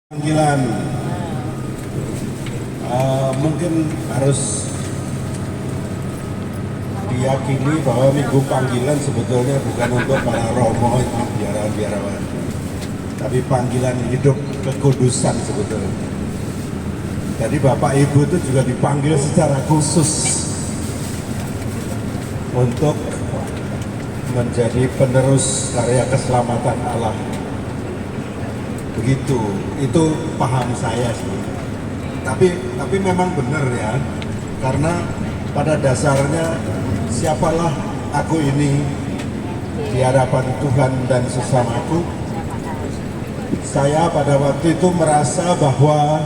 Panggilan mungkin harus diyakini bahwa minggu panggilan sebetulnya bukan untuk para romo itu biarawan-biarawan, tapi panggilan hidup kekudusan sebetulnya. Jadi Bapak Ibu itu juga dipanggil secara khusus untuk menjadi penerus karya keselamatan Allah. Begitu, itu paham saya sih. Tapi memang benar ya, karena pada dasarnya siapalah aku ini di hadapan Tuhan dan sesamaku. Saya pada waktu itu merasa bahwa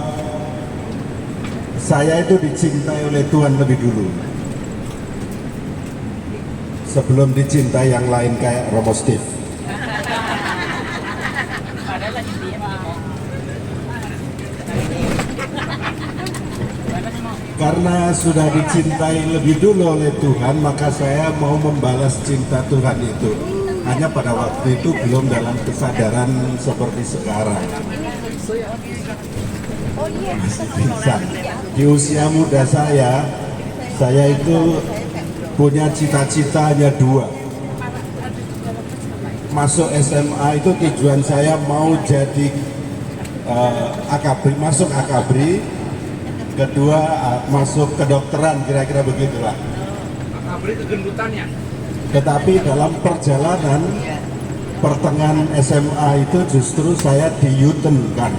saya itu dicintai oleh Tuhan lebih dulu, sebelum dicintai yang lain kayak Romo Steve. Karena sudah dicintai lebih dulu oleh Tuhan, maka saya mau membalas cinta Tuhan itu. Hanya pada waktu itu belum dalam kesadaran seperti sekarang. Masih bisa. Di usia muda saya itu punya cita-cita hanya dua. Masuk SMA itu tujuan saya mau jadi akabri, masuk akabri. Kedua masuk kedokteran, kira-kira begitulah. Akabri kegendutannya. Tetapi dalam perjalanan pertengahan SMA itu justru saya diyutenkan,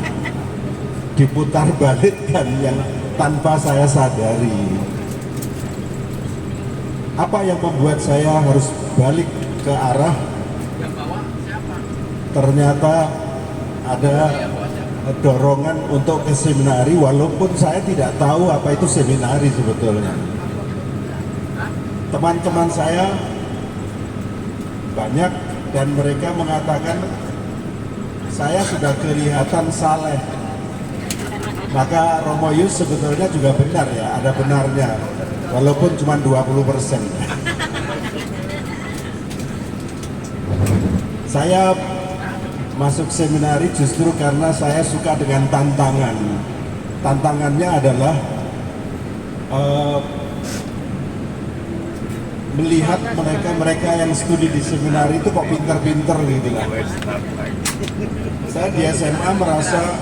diputar balikkan yang tanpa saya sadari. Apa yang membuat saya harus balik ke arah? Ternyata ada dorongan untuk ke seminari, walaupun saya tidak tahu apa itu seminari sebetulnya. Teman-teman saya banyak dan mereka mengatakan saya sudah kelihatan saleh. Maka Romo Yus sebetulnya juga benar ya, ada benarnya, walaupun cuma 20%. Saya masuk seminari justru karena saya suka dengan tantangan. Tantangannya adalah melihat mereka yang studi di seminari itu kok pinter-pinter gitu lah. Saya di SMA merasa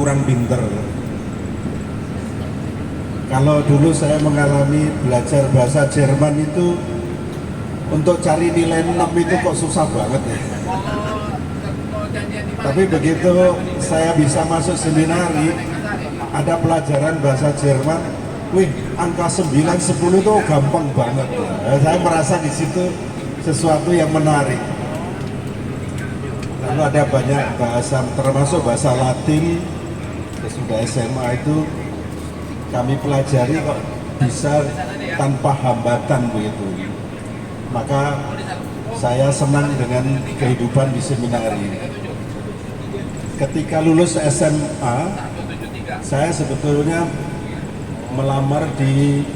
kurang pinter. Kalau dulu saya mengalami belajar bahasa Jerman itu, untuk cari nilai 6 itu kok susah banget ya. Tapi begitu saya bisa masuk seminari, ada pelajaran bahasa Jerman, wih, angka 9, 10 itu gampang banget. Saya merasa di situ sesuatu yang menarik. Lalu ada banyak bahasa, termasuk bahasa Latin, sudah SMA itu kami pelajari kok bisa tanpa hambatan begitu. Maka saya senang dengan kehidupan di seminari. Ketika lulus SMA, saya sebetulnya melamar di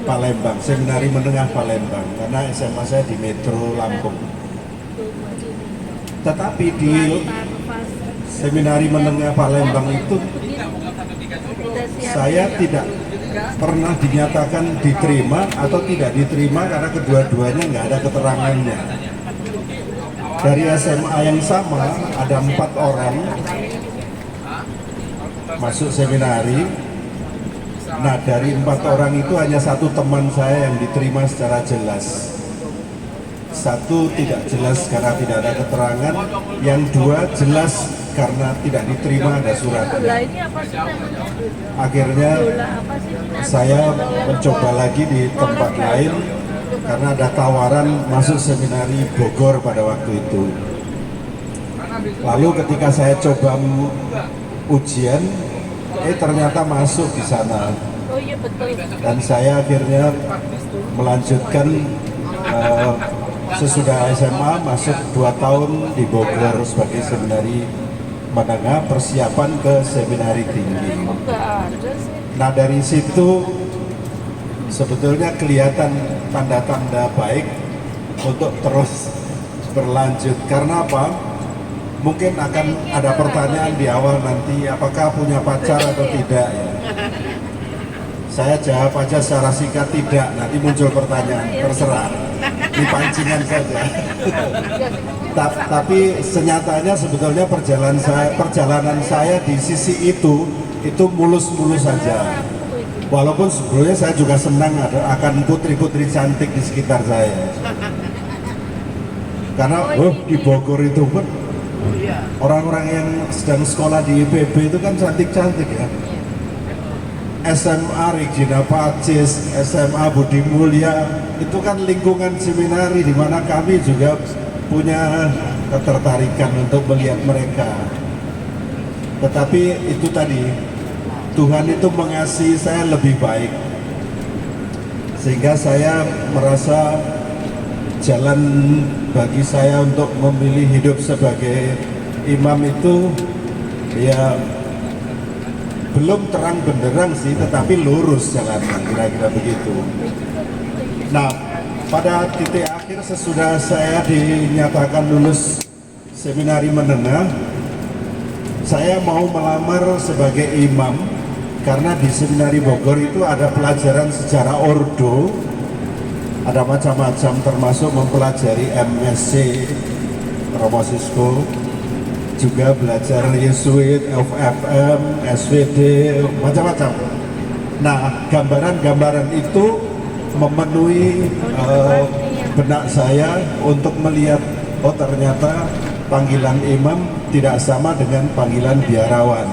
Palembang, Seminari Menengah Palembang, karena SMA saya di Metro Lampung. Tetapi di Seminari Menengah Palembang itu saya tidak pernah dinyatakan diterima atau tidak diterima karena kedua-duanya nggak ada keterangannya. Dari SMA yang sama ada 4 orang masuk seminari. Nah, dari 4 orang itu hanya 1 teman saya yang diterima secara jelas. 1 tidak jelas karena tidak ada keterangan, yang 2 jelas karena tidak diterima, ada suratnya. Akhirnya saya mencoba lagi di tempat lain karena ada tawaran masuk seminari Bogor pada waktu itu. Lalu ketika saya coba ujian, ternyata masuk di sana. Dan saya akhirnya melanjutkan sesudah SMA, masuk 2 tahun di Bogor sebagai seminari menengah, persiapan ke seminari tinggi. Nah, dari situ sebetulnya kelihatan tanda-tanda baik untuk terus berlanjut. Karena apa? mungkin akan ada pertanyaan di awal nanti, apakah punya pacar atau tidak ya. Saya jawab aja secara singkat tidak, nanti muncul pertanyaan, terserah. Ini pancingan saja. Tapi senyatanya sebetulnya perjalanan saya di sisi itu mulus-mulus saja. Walaupun sebetulnya saya juga senang akan putri-putri cantik di sekitar saya. Karena di Bogor itu pun orang-orang yang sedang sekolah di IPB itu kan cantik-cantik ya. SMA Regina Pacis, SMA Budi Mulya, itu kan lingkungan seminari di mana kami juga punya ketertarikan untuk melihat mereka. Tetapi itu tadi, Tuhan itu mengasihi saya lebih baik, sehingga saya merasa jalan bagi saya untuk memilih hidup sebagai imam itu ya belum terang benderang sih, tetapi lurus jalannya, kira-kira begitu. Nah, pada titik akhir sesudah saya dinyatakan lulus seminari menengah, saya mau melamar sebagai imam karena di seminari Bogor itu ada pelajaran sejarah ordo, ada macam-macam termasuk mempelajari MSc, Romo Sisko, juga belajar Yesuit, FFM, SVD, macam-macam. Nah, gambaran-gambaran itu memenuhi benak saya untuk melihat, oh ternyata panggilan imam tidak sama dengan panggilan biarawan.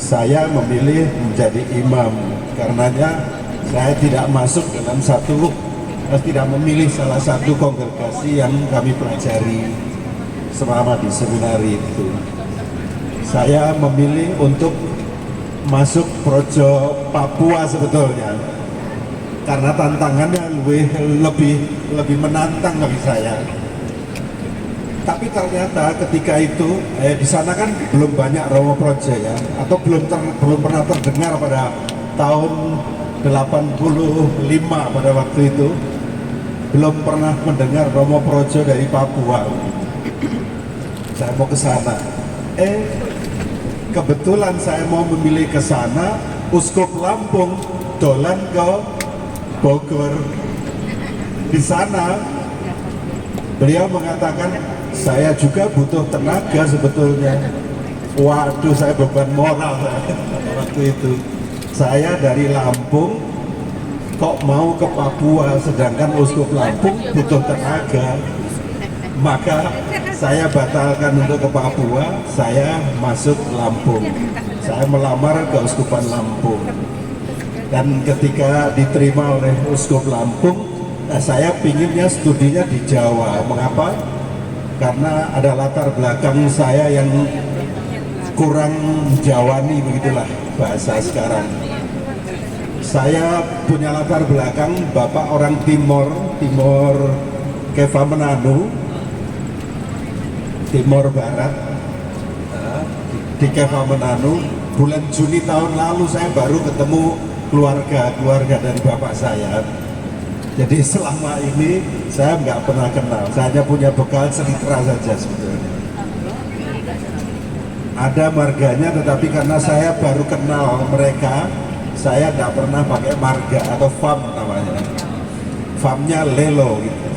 Saya memilih menjadi imam, karenanya saya tidak masuk dalam tidak memilih salah satu kongregasi yang kami pelajari selama di seminari itu. Saya memilih untuk masuk Projo Papua sebetulnya, karena tantangannya lebih menantang bagi saya. Tapi ternyata ketika itu di sana kan belum banyak Romo Projo ya, atau belum pernah terdengar pada tahun 85 pada waktu itu, belum pernah mendengar Romo Projo dari Papua. Saya mau ke sana. Kebetulan saya mau memilih ke sana, Uskup Lampung dolan ke Bogor. Di sana beliau mengatakan, saya juga butuh tenaga sebetulnya. Waduh, saya beban moral waktu itu. Saya dari Lampung kok mau ke Papua, sedangkan Uskup Lampung butuh tenaga. Maka saya batalkan untuk ke Papua, saya masuk Lampung. Saya melamar ke Uskupan Lampung. Dan ketika diterima oleh Uskup Lampung, saya pinginnya studinya di Jawa. Mengapa? Karena ada latar belakang saya yang kurang Jawani, begitulah bahasa sekarang. Saya punya latar belakang, bapak orang Timor Keva Menanu, Timor Barat, di Keva Menanu. Bulan Juni tahun lalu saya baru ketemu keluarga dari bapak saya. Jadi selama ini saya nggak pernah kenal, saya hanya punya bekal cerita saja sebetulnya. Ada marganya, tetapi karena saya baru kenal mereka, saya nggak pernah pakai marga atau fam namanya. Famnya Lelo gitu.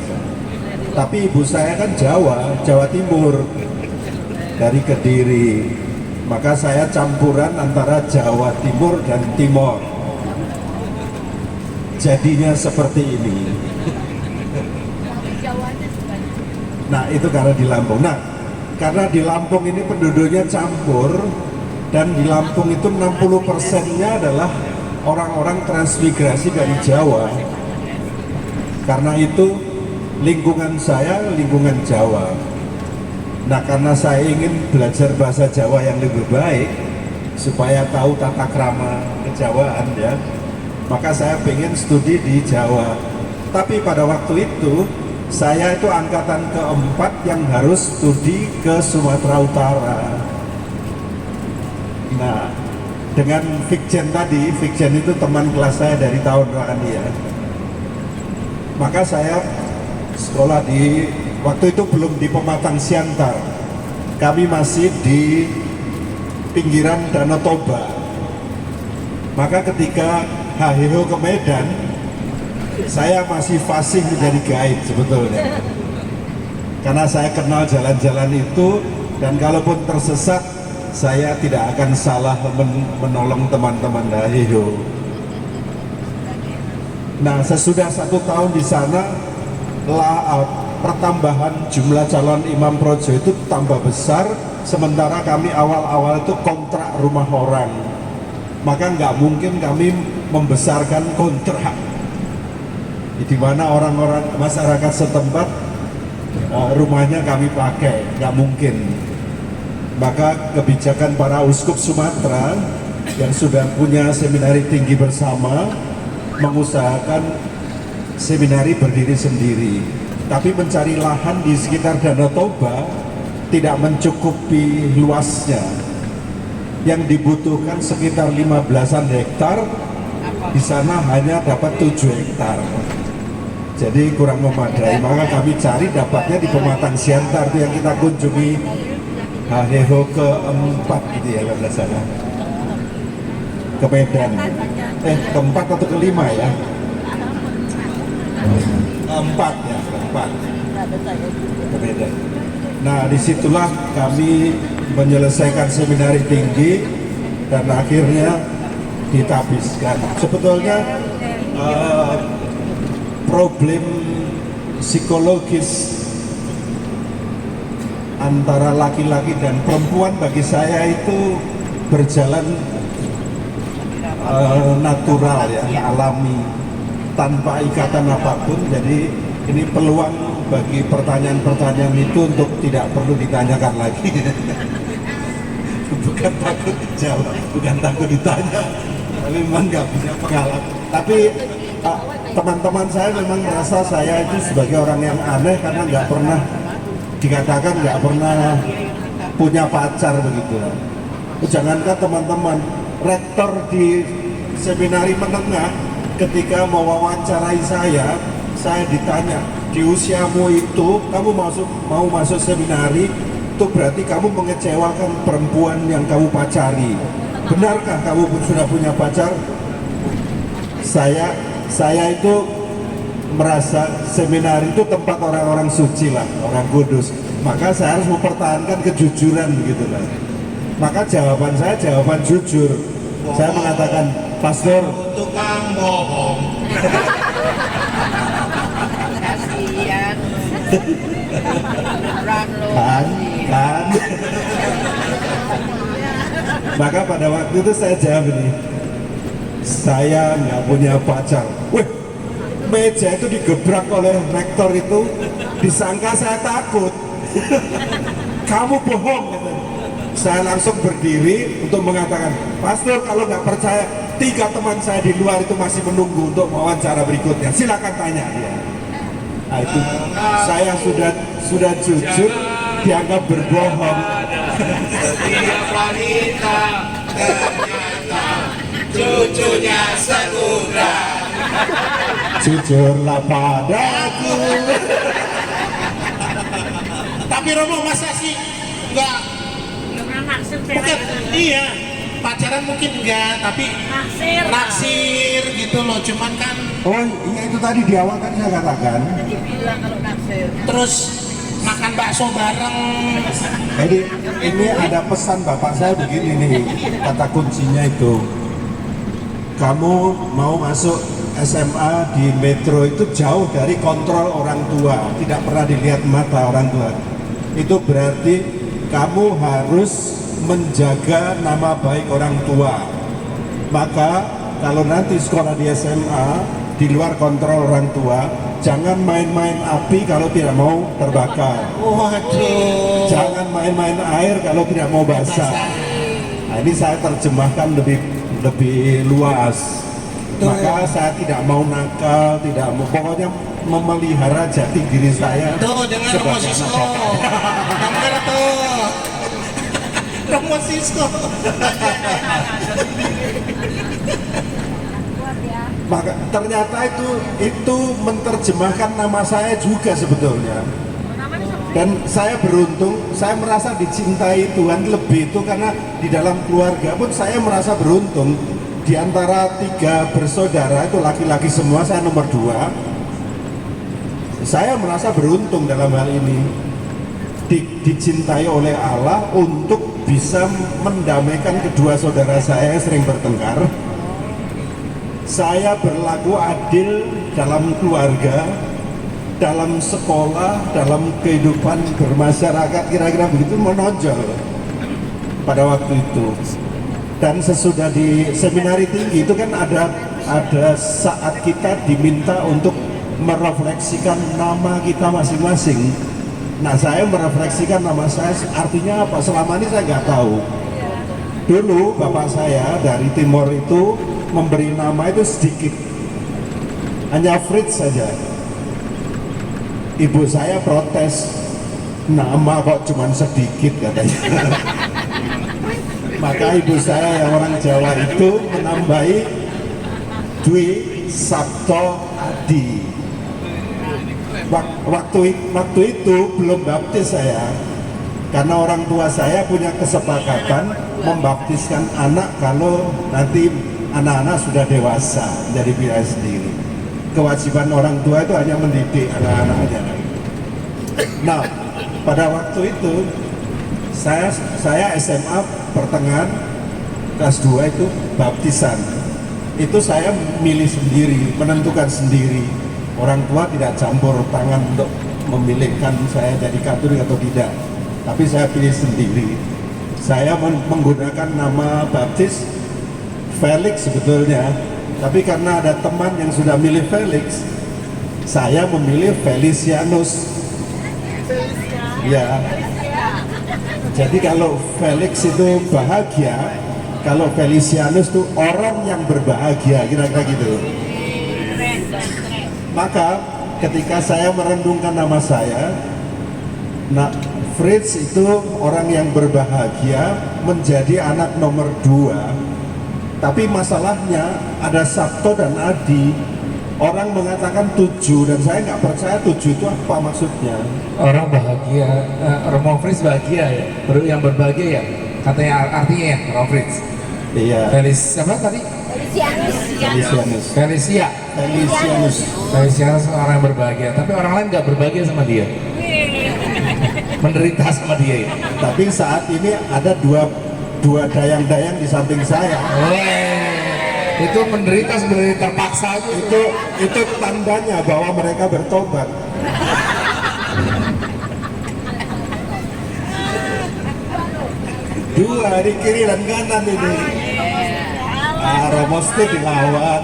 Tapi ibu saya kan Jawa Timur, dari Kediri. Maka saya campuran antara Jawa Timur dan Timor. Jadinya seperti ini. Nah, itu karena di Lampung. Nah, karena di Lampung ini penduduknya campur, dan di Lampung itu 60%-nya adalah orang-orang transmigrasi dari Jawa. Karena itu lingkungan saya lingkungan Jawa. Nah, karena saya ingin belajar bahasa Jawa yang lebih baik supaya tahu tata krama kejawaan ya, maka saya pengen studi di Jawa. Tapi pada waktu itu saya itu angkatan keempat yang harus studi ke Sumatera Utara. Nah, dengan Fikjen tadi, Fikjen itu teman kelas saya dari tahun Rania. Maka saya sekolah di waktu itu belum di Pematang Siantar, kami masih di pinggiran Danau Toba. Maka ketika Haheho ke Medan, saya masih fasih menjadi guide sebetulnya. Karena saya kenal jalan-jalan itu, dan kalaupun tersesat, saya tidak akan salah menolong teman-teman Haheho. Nah, sesudah 1 tahun di sana, pertambahan jumlah calon imam projo itu tambah besar, sementara kami awal-awal itu kontrak rumah orang. Maka nggak mungkin kami membesarkan kontrak. Di mana orang-orang masyarakat setempat rumahnya kami pakai, nggak mungkin. Maka kebijakan para uskup Sumatera yang sudah punya seminari tinggi bersama mengusahakan seminari berdiri sendiri, tapi mencari lahan di sekitar Danau Toba tidak mencukupi luasnya. Yang dibutuhkan sekitar 15-an hektar, di sana hanya dapat 7 hektar. Jadi kurang memadai, maka kami cari dapatnya di Pematang Siantar, itu yang kita kunjungi Haheho keempat gitu ya, kalau tidak salah, ke Medan. Keempat atau kelima ya? Keempat ya, keempat ke Medan. Nah, disitulah kami menyelesaikan seminari tinggi dan akhirnya ditabiskan. Sebetulnya problem psikologis antara laki-laki dan perempuan bagi saya itu berjalan natural ya, alami, tanpa ikatan apapun. Jadi ini peluang bagi pertanyaan-pertanyaan itu untuk tidak perlu ditanyakan lagi. Bukan takut dijawab, bukan takut ditanya, tapi memang nggak punya pengalaman. Tapi teman-teman saya memang merasa saya itu sebagai orang yang aneh karena nggak pernah dikatakan nggak pernah punya pacar begitu. Jangankan teman-teman, rektor di seminari menengah ketika mewawancarai saya ditanya, di usiamu itu kamu mau masuk seminari, itu berarti kamu mengecewakan perempuan yang kamu pacari. Benarkah kamu sudah punya pacar? Saya itu merasa seminari itu tempat orang-orang suci lah, orang kudus. Maka saya harus mempertahankan kejujuran begitu lah. Maka jawaban saya jawaban jujur. Saya mengatakan, Pastor, Tukang bohong. Kasihan. Beneran lo. kan. Maka pada waktu itu saya jawab ini, saya nggak punya pacar. Wih, meja itu digebrak oleh rektor itu, disangka saya takut. Kamu bohong, katanya. Saya langsung berdiri untuk mengatakan, Pastor, kalau nggak percaya, 3 teman saya di luar itu masih menunggu untuk wawancara berikutnya. Silakan tanya dia. Nah, itu saya sudah jujur, dianggap berbohong. Setiap wanita ternyata cucunya segura. Jujurlah padaku. Tapi Romo masa sih nggak mungkin iya pacaran mungkin enggak, tapi naksir gitu loh, cuman kan Oh iya, itu tadi di awal kan saya katakan. Dibilang kalau naksir. terus makan bakso bareng. Jadi ini ada pesan bapak saya begini nih, kata kuncinya itu, kamu mau masuk SMA di Metro itu jauh dari kontrol orang tua, tidak pernah dilihat mata orang tua. Itu berarti kamu harus menjaga nama baik orang tua. Maka kalau nanti sekolah di SMA di luar kontrol orang tua, jangan main-main api kalau tidak mau terbakar. Waduh. Jangan main-main air kalau tidak mau basah. Nah, ini saya terjemahkan lebih luas. Maka saya tidak mau nakal, tidak mau, pokoknya memelihara jati diri saya. Tuh dengar Romo sebagai Sisko. anak. Dengar tuh. Romo Sisko. Maka ternyata itu menerjemahkan nama saya juga sebetulnya. Dan saya beruntung, saya merasa dicintai Tuhan lebih itu karena di dalam keluarga pun saya merasa beruntung. Di antara 3 bersaudara itu laki-laki semua, saya nomor 2. Saya merasa beruntung dalam hal ini, dicintai oleh Allah untuk bisa mendamaikan kedua saudara saya yang sering bertengkar. Saya berlaku adil dalam keluarga, dalam sekolah, dalam kehidupan bermasyarakat, kira-kira begitu menonjol pada waktu itu. Dan sesudah di seminari tinggi itu kan ada saat kita diminta untuk merefleksikan nama kita masing-masing. Nah, saya merefleksikan nama saya, artinya apa? Selama ini saya nggak tahu. Dulu bapak saya dari timur itu memberi nama itu sedikit, hanya Fritz saja. Ibu saya protes, nama kok cuma sedikit katanya. Maka ibu saya yang orang Jawa itu menambahi Dwi Sabto Adi. Waktu itu belum baptis saya, karena orang tua saya punya kesepakatan membaptiskan anak kalau nanti anak-anak sudah dewasa menjadi pilihan sendiri. Kewajiban orang tua itu hanya mendidik anak-anaknya. Nah, pada waktu itu saya SMA pertengahan kelas 2 itu baptisan. Itu saya milih sendiri, menentukan sendiri. Orang tua tidak campur tangan untuk memilihkan saya jadi Katolik atau tidak. Tapi saya pilih sendiri. Saya menggunakan nama baptis Felix sebetulnya. Tapi karena ada teman yang sudah milih Felix, saya memilih Felicianus. Ya. Jadi kalau Felix itu bahagia, kalau Felicianus itu orang yang berbahagia, kira-kira gitu. Maka ketika saya merendungkan nama saya, nah Fritz itu orang yang berbahagia, menjadi anak nomor 2. Tapi masalahnya ada Sabto dan Adi. Orang mengatakan 7 dan saya nggak percaya 7 itu apa maksudnya. Orang bahagia, Romo Fritz bahagia ya, yang berbahagia ya, katanya artinya ya, Romo Fritz. Iya. Felis, apa tadi? Felicianus. Felicianus orang yang berbahagia, tapi orang lain nggak berbahagia sama dia. Menderita sama dia ya. Tapi saat ini ada dua dayang-dayang di samping saya. Itu menderita sebenarnya terpaksa aja. Itu tandanya bahwa mereka bertobat. Dua di kiri dan kanan ini. Romo Steve dilawan.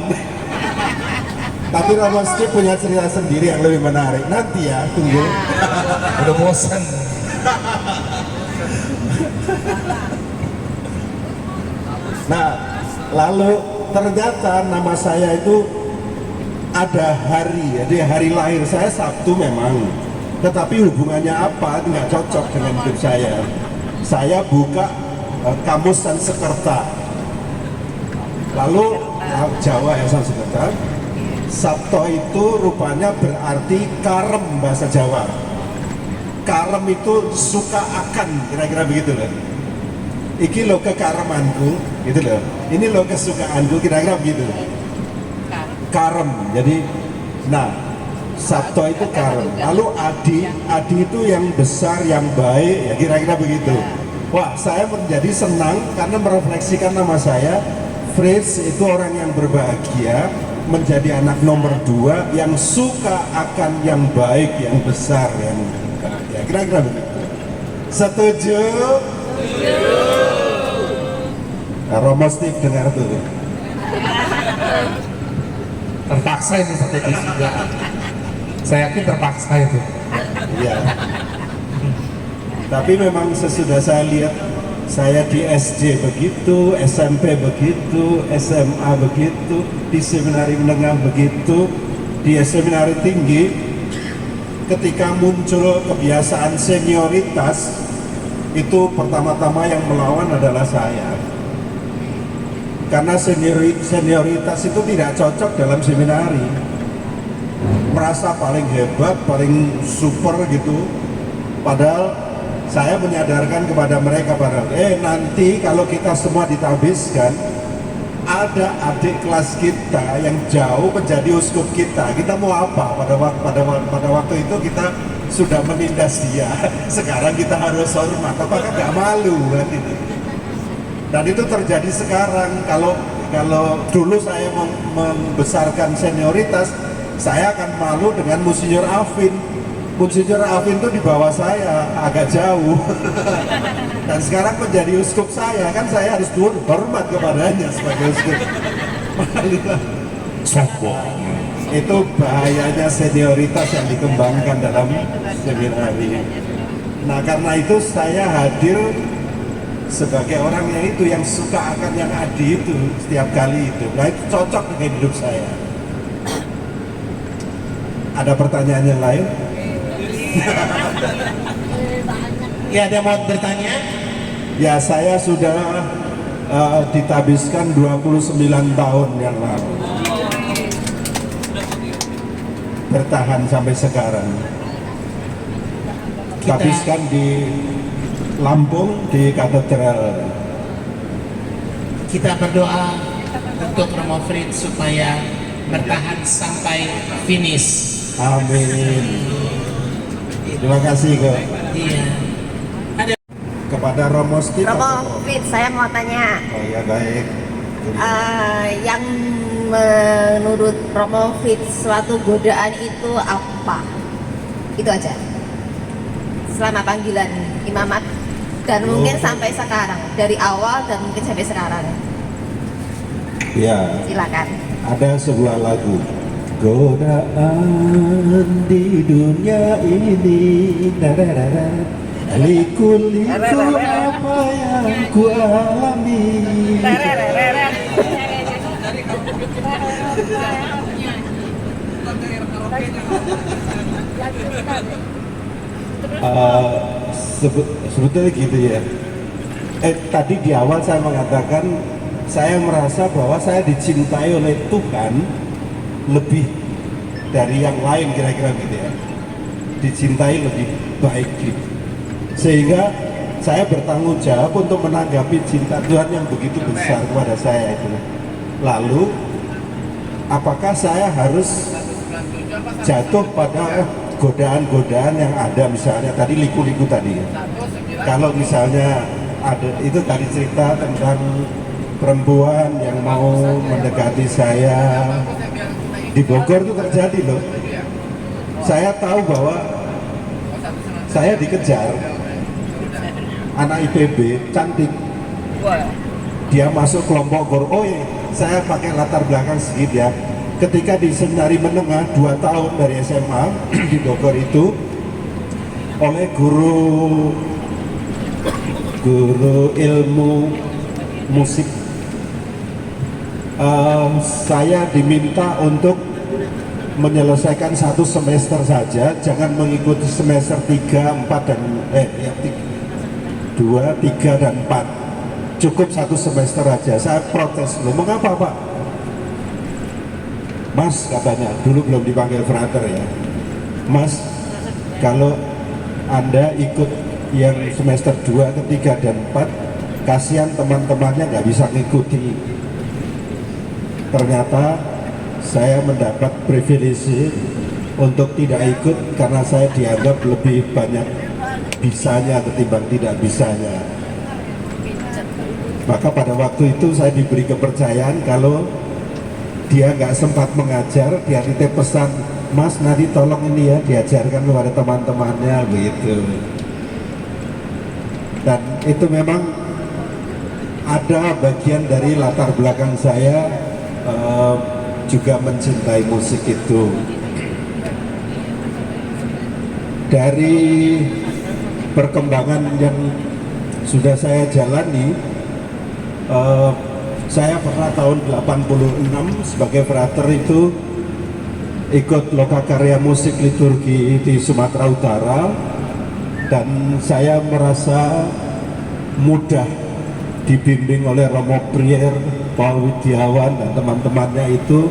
Tapi Romo Steve punya cerita sendiri yang lebih menarik. Nanti ya, tunggu. Udah bosan. Nah, lalu ternyata nama saya itu ada hari, jadi hari lahir saya Sabtu memang, tetapi hubungannya apa nggak cocok dengan hidup saya. Saya buka kamus Sanskerta, lalu Jawa ya Sanskerta. Sabto itu rupanya berarti karem bahasa Jawa. Karem itu suka akan, kira-kira begitu loh. Iki lo kekaremanku, gitu loh. Ini lo kesukaanku, kira-kira begitu. Karem, jadi, nah, Sabto itu karem. Lalu Adi itu yang besar, yang baik, ya kira-kira begitu. Wah, saya menjadi senang karena merefleksikan nama saya. Fritz itu orang yang berbahagia, menjadi anak nomor 2 yang suka akan yang baik, yang besar, yang ya kira-kira begitu. Setuju? Nah, Romo Steve dengar tuh. Terpaksa itu setuju juga. Saya yakin terpaksa itu. Iya. Tapi memang sesudah saya lihat, saya di SD begitu, SMP begitu, SMA begitu, di seminari menengah begitu, di seminari tinggi, ketika muncul kebiasaan senioritas, itu pertama-tama yang melawan adalah saya. Karena senioritas itu tidak cocok dalam seminari. Merasa paling hebat, paling super gitu. Padahal saya menyadarkan kepada mereka nanti kalau kita semua ditabiskan, ada adik kelas kita yang jauh menjadi uskup kita. Kita mau apa? Pada waktu itu kita sudah menindas dia. Sekarang kita harus hormat. Apakah nggak malu kan itu? Dan itu terjadi sekarang. Kalau dulu saya membesarkan senioritas, saya akan malu dengan Monsinyur Afin. Monsinyur Afin itu di bawah saya, agak jauh. Dan sekarang menjadi uskup saya, kan saya harus hormat kepadanya sebagai uskup. Sombong. Itu bahayanya senioritas yang dikembangkan dalam seminar ini. Nah, karena itu saya hadir sebagai orang yang suka akan yang adi itu setiap kali itu. Nah, itu cocok dengan hidup saya. Ada pertanyaan yang lain? Ya, ada mau bertanya? Ya, saya sudah ditabiskan 29 tahun yang lalu. Bertahan sampai sekarang. Tabiskan di Lampung di katedral. Kita berdoa untuk Romo Fritz supaya bertahan sampai finish. Amin. Terima kasih kok. Iya. Kepada Romo Steve. Romo Fritz, saya mau tanya, Oh ya, baik. yang menurut Romo Fritz suatu godaan itu apa? Itu aja. Selama panggilan imamat dan mungkin sampai sekarang, dari awal dan mungkin sampai sekarang. Ya. Silakan. Ada sebuah lagu. Godaan di dunia ini, liku-liku apa yang ku alami. Sebetulnya gitu ya. Tadi di awal saya mengatakan saya merasa bahwa saya dicintai oleh Tuhan lebih dari yang lain, kira-kira gitu ya. Dicintai lebih baik gitu. Sehingga saya bertanggung jawab untuk menanggapi cinta Tuhan yang begitu besar kepada saya itu. Lalu apakah saya harus jatuh pada godaan-godaan yang ada, misalnya tadi liku-liku tadi ya. Kalau misalnya ada itu tadi cerita tentang perempuan yang mau mendekati saya di Bogor, itu terjadi loh. Saya tahu bahwa saya dikejar anak IPB cantik, dia masuk kelompok Goroe. Saya pakai latar belakang sedikit ya. Ketika di seminari menengah 2 tahun dari SMA di Bogor itu, oleh guru ilmu musik, saya diminta untuk menyelesaikan 1 semester saja, jangan mengikuti semester 3, 4 dan 2, 3 dan 4. Cukup 1 semester aja. Saya protes loh, mengapa Pak? Mas, katanya, dulu belum dipanggil frater ya. Mas, kalau Anda ikut yang semester 2, ketiga dan 4, kasihan teman-temannya nggak bisa ngikuti. Ternyata saya mendapat privilege untuk tidak ikut karena saya dianggap lebih banyak bisanya ketimbang tidak bisanya. Maka pada waktu itu saya diberi kepercayaan kalau dia nggak sempat mengajar, dia titip pesan, Mas nanti tolong ini ya diajarkan kepada teman-temannya begitu. Dan itu memang ada bagian dari latar belakang saya juga mencintai musik itu. Dari perkembangan yang sudah saya jalani, saya pernah tahun 86 sebagai frater itu ikut lokakarya musik liturgi di Sumatera Utara, dan saya merasa mudah dibimbing oleh Romo Prier, Paul Widiawan dan teman-temannya itu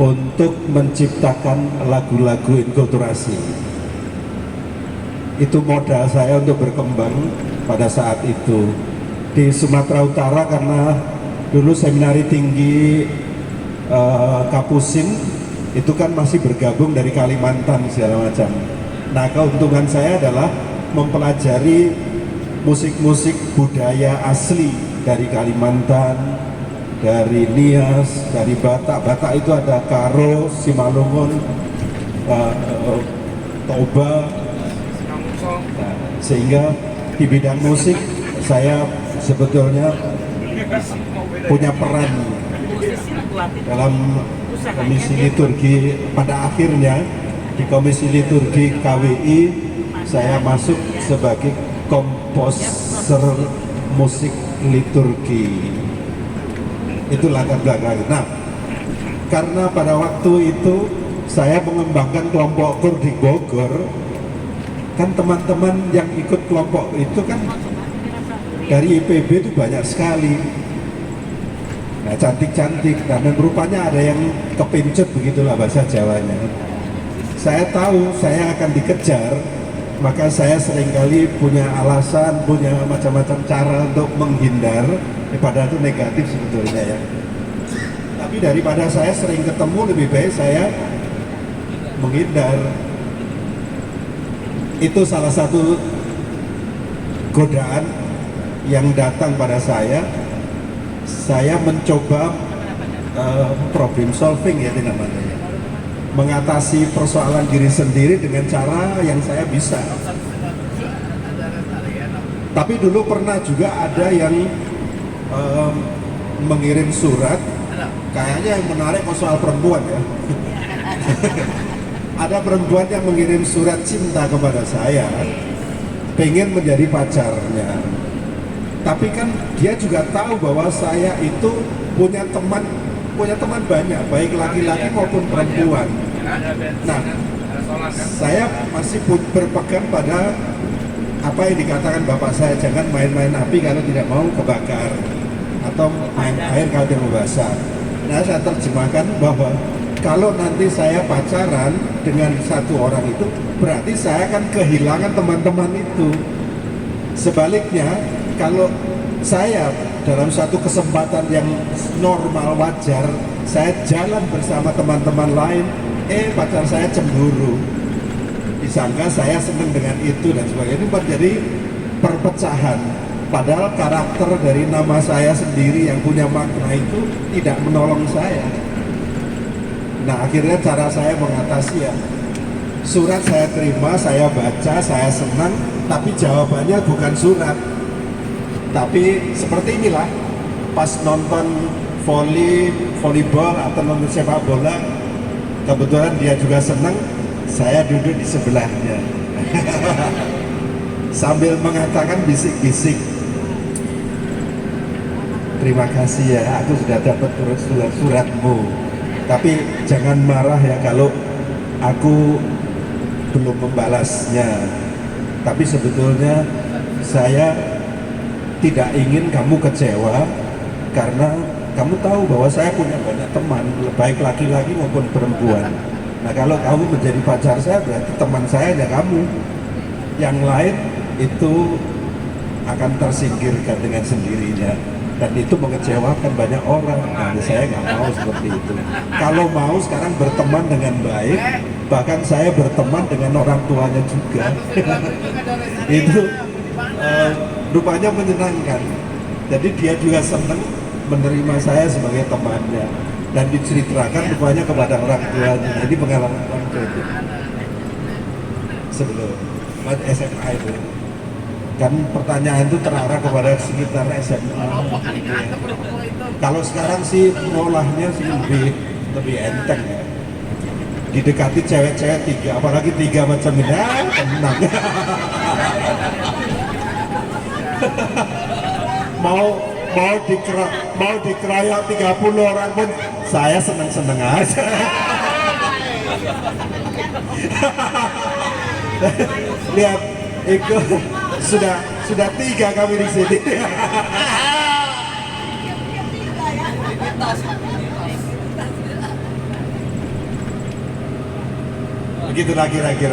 untuk menciptakan lagu-lagu inkulturasi. itu modal saya untuk berkembang pada saat itu. Di Sumatera Utara karena dulu seminari tinggi Kapusin itu kan masih bergabung dari Kalimantan segala macam. Nah, keuntungan saya adalah mempelajari musik-musik budaya asli dari Kalimantan, dari Nias, dari Batak. Batak itu ada Karo, Simalungun, Toba. Nah, sehingga di bidang musik saya sebetulnya punya peran dalam komisi liturgi. Pada akhirnya di komisi liturgi KWI saya masuk sebagai komposer musik liturgi. Itu latar belakang. Nah, karena pada waktu itu saya mengembangkan kelompok kur di Bogor, kan teman-teman yang ikut kelompok itu kan dari IPB itu banyak sekali. Nah, cantik-cantik, dan rupanya ada yang kepincut, begitulah bahasa Jawanya. Saya tahu saya akan dikejar, maka saya seringkali punya alasan, punya macam-macam cara untuk menghindar. Padahal itu negatif sebetulnya ya. Tapi daripada saya sering ketemu, lebih baik saya menghindar. Itu salah satu godaan yang datang pada saya. Saya mencoba problem solving ya namanya, mengatasi persoalan diri sendiri dengan cara yang saya bisa. Tapi dulu pernah juga ada yang mengirim surat, kayaknya yang menarik soal perempuan ya. Ada perempuan yang mengirim surat cinta kepada saya, pengen menjadi pacarnya. Tapi kan dia juga tahu bahwa saya itu punya teman banyak, baik laki-laki maupun perempuan. Nah, saya masih berpegang pada apa yang dikatakan bapak saya, jangan main-main api kalau tidak mau kebakar, atau main air kalau tidak mau basah. Nah, saya terjemahkan bahwa kalau nanti saya pacaran dengan satu orang itu, berarti saya akan kehilangan teman-teman itu. Sebaliknya, kalau saya dalam satu kesempatan yang normal wajar, saya jalan bersama teman-teman lain, pacar saya cemburu, disangka saya senang dengan itu dan sebagainya. Itu menjadi perpecahan. Padahal karakter dari nama saya sendiri yang punya makna itu tidak menolong saya. Nah, akhirnya cara saya mengatasi ya, surat saya terima, saya baca, saya senang, tapi jawabannya bukan surat. Tapi seperti inilah, pas nonton volleyball atau nonton sepak bola, kebetulan dia juga senang, saya duduk di sebelahnya. Sambil mengatakan bisik-bisik, terima kasih ya, aku sudah dapat suratmu. Tapi jangan marah ya kalau aku belum membalasnya. Tapi sebetulnya saya tidak ingin kamu kecewa, karena kamu tahu bahwa saya punya banyak teman, baik laki-laki maupun perempuan. Nah, kalau kamu menjadi pacar saya, berarti teman saya hanya kamu. Yang lain itu akan tersingkirkan dengan sendirinya, dan itu mengecewakan banyak orang. Nah, saya nggak mau seperti itu. Kalau mau sekarang berteman dengan baik, bahkan saya berteman dengan orang tuanya juga. Itu rupanya menyenangkan. Jadi dia juga senang menerima saya sebagai temannya, dan diceritakan rupanya kepada orang tuanya. Jadi pengalaman itu sebelum SMA itu kan pertanyaan itu terarah kepada sekitar SMA. Kalau sekarang sih ngolahnya sih lebih enteng ya. Didekati cewek-cewek 3, apalagi 3 macam ini, tenang. mau dikeroyok 30 orang pun saya seneng-seneng aja. Lihat, itu sudah 3 kami di sini. Begitulah kira-kira.